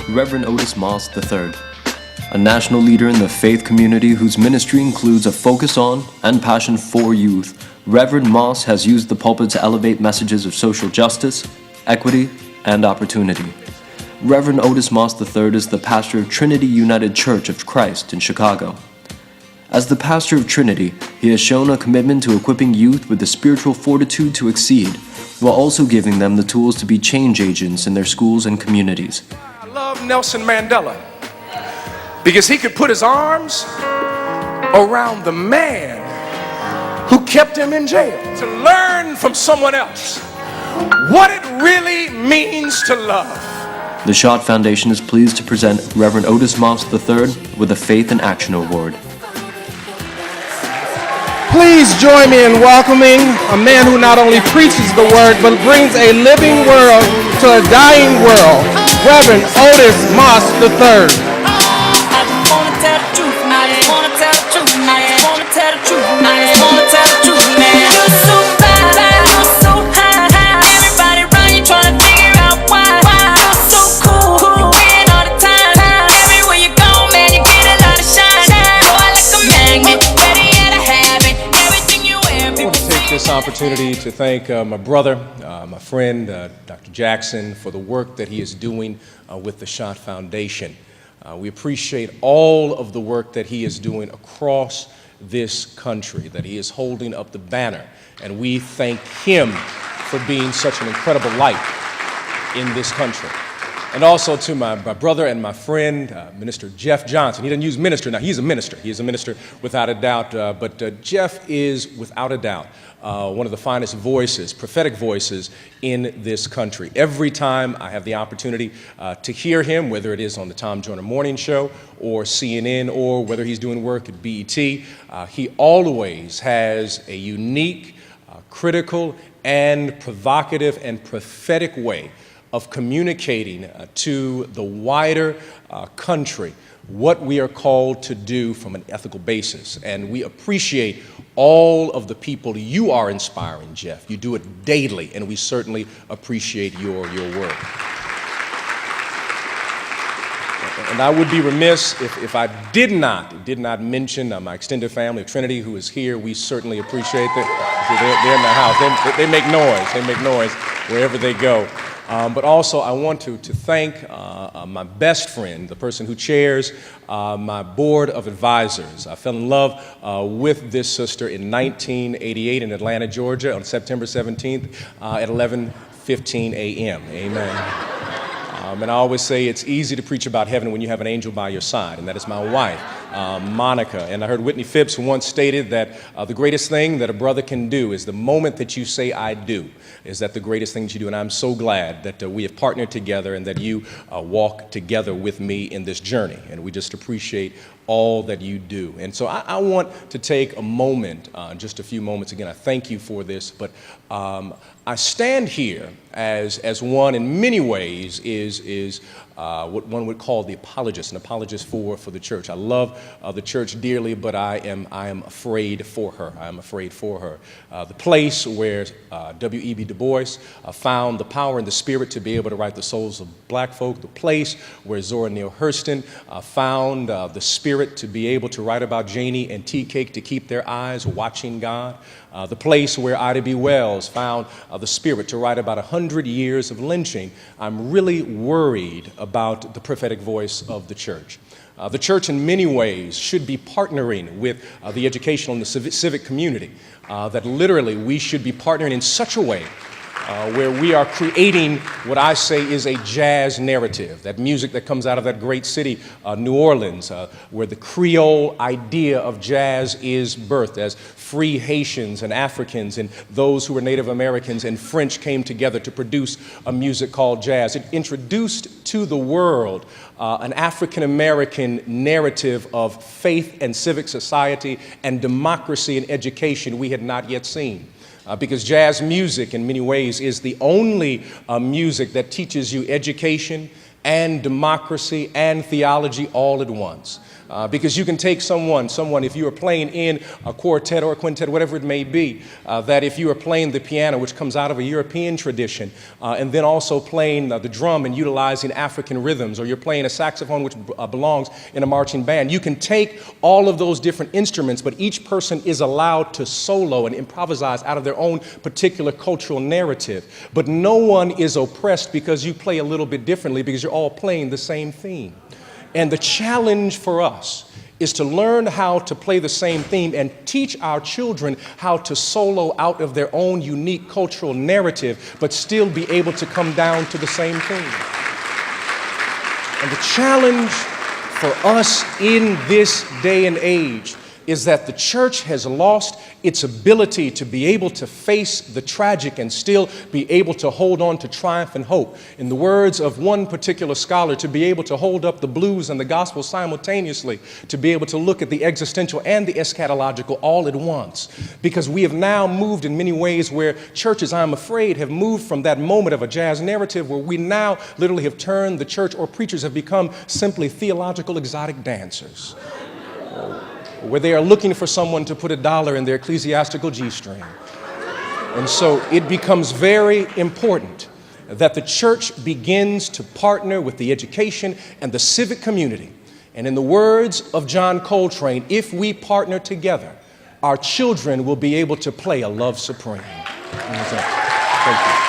Rev.Otis Moss III, a national leader in the faith community whose ministry includes a focus on and passion for youth. Reverend Moss has used the pulpit to elevate messages of social justice, equity, and opportunity. Rev.Otis Moss III is the pastor of Trinity United Church of Christ in Chicago. As the pastor of Trinity, he has shown a commitment to equipping youth with the spiritual fortitude to exceed, while also giving them the tools to be change agents in their schools and communities. I love Nelson Mandela because he could put his arms around the man who kept him in jail to learn from someone else what it really means to love. The Schott Foundation is pleased to present Rev.Otis Moss III with a Faith in Action Award. Please join me in welcoming a man who not only preaches the word, but brings a living world to a dying world, Rev.Otis Moss III. I just wanna tell the truth, I just wanna tell the truth, I just wanna tell the truth, I just wanna tell the truth, man. You're so fly, you're so high, everybody around you trying to figure out why. You're so cool, you win all the time. Everywhere you go, man, you get a lot of shine. Boy, like a magnet, ready to have it. Everything you wear, I want to take this opportunity to thank my brother, my friend, Dr. Jackson, for the work that he is doing with the Schott Foundation. We appreciate all of the work that he is doing across this country, that he is holding up the banner, and we thank him for being such an incredible light in this country. And also to my brother and my friend, Minister Jeff Johnson. He doesn't use minister now, he's a minister. He is a minister without a doubt, but Jeff is without a doubt one of the finest voices, prophetic voices in this country. Every time I have the opportunity to hear him, whether it is on the Tom Joyner Morning Show or CNN or whether he's doing work at BET, he always has a unique, critical, and provocative and prophetic way of communicating to the wider country what we are called to do from an ethical basis. And we appreciate all of the people you are inspiring, Jeff. You do it daily, and we certainly appreciate your work. And I would be remiss if I did not mention my extended family of Trinity who is here. We certainly appreciate that. They're in the house. They make noise. They make noise wherever they go. But also, I want to thank my best friend, the person who chairs my board of advisors. I fell in love with this sister in 1988 in Atlanta, Georgia, on September 17th at 11:15 a.m. Amen. And I always say it's easy to preach about heaven when you have an angel by your side, and that is my wife, Monica. And I heard Whitney Phipps once stated that the greatest thing that a brother can do is the moment that you say, I do, is that the greatest thing that you do. And I'm so glad that we have partnered together and that you walk together with me in this journey. And we just appreciate all that you do. And so I want to take a moment, just a few moments. Again, I thank you for this, but I stand here as one in many ways is what one would call the apologist, an apologist for the church. I love the church dearly, but I am afraid for her. I am afraid for her. The place where W.E.B. Du Bois found the power and the spirit to be able to write the souls of black folk. The place where Zora Neale Hurston found the spirit to be able to write about Janie and Tea Cake to keep their eyes watching God. The place where Ida B. Wells found the spirit to write about 100 years of lynching. I'm really worried about the prophetic voice of the church. The church in many ways should be partnering with the educational and the civic community, that literally we should be partnering in such a way where we are creating what I say is a jazz narrative, that music that comes out of that great city, New Orleans, where the Creole idea of jazz is birthed as free Haitians and Africans and those who were Native Americans and French came together to produce a music called jazz. It introduced to the world an African-American narrative of faith and civic society and democracy and education we had not yet seen. Because jazz music, in many ways, is the only music that teaches you education and democracy and theology all at once. Because you can take someone, if you are playing in a quartet or a quintet, whatever it may be, that if you are playing the piano, which comes out of a European tradition, and then also playing the drum and utilizing African rhythms, or you're playing a saxophone, which belongs in a marching band, you can take all of those different instruments, but each person is allowed to solo and improvise out of their own particular cultural narrative. But no one is oppressed because you play a little bit differently, because you're all playing the same theme. And the challenge for us is to learn how to play the same theme and teach our children how to solo out of their own unique cultural narrative, but still be able to come down to the same theme. And the challenge for us in this day and age is that the church has lost its ability to be able to face the tragic and still be able to hold on to triumph and hope. In the words of one particular scholar, to be able to hold up the blues and the gospel simultaneously, to be able to look at the existential and the eschatological all at once. Because we have now moved in many ways where churches, I'm afraid, have moved from that moment of a jazz narrative where we now literally have turned the church, or preachers have become simply theological exotic dancers, where they are looking for someone to put $1 in their ecclesiastical G-string. And so it becomes very important that the church begins to partner with the education and the civic community. And in the words of John Coltrane, if we partner together, our children will be able to play a love supreme. Thank you.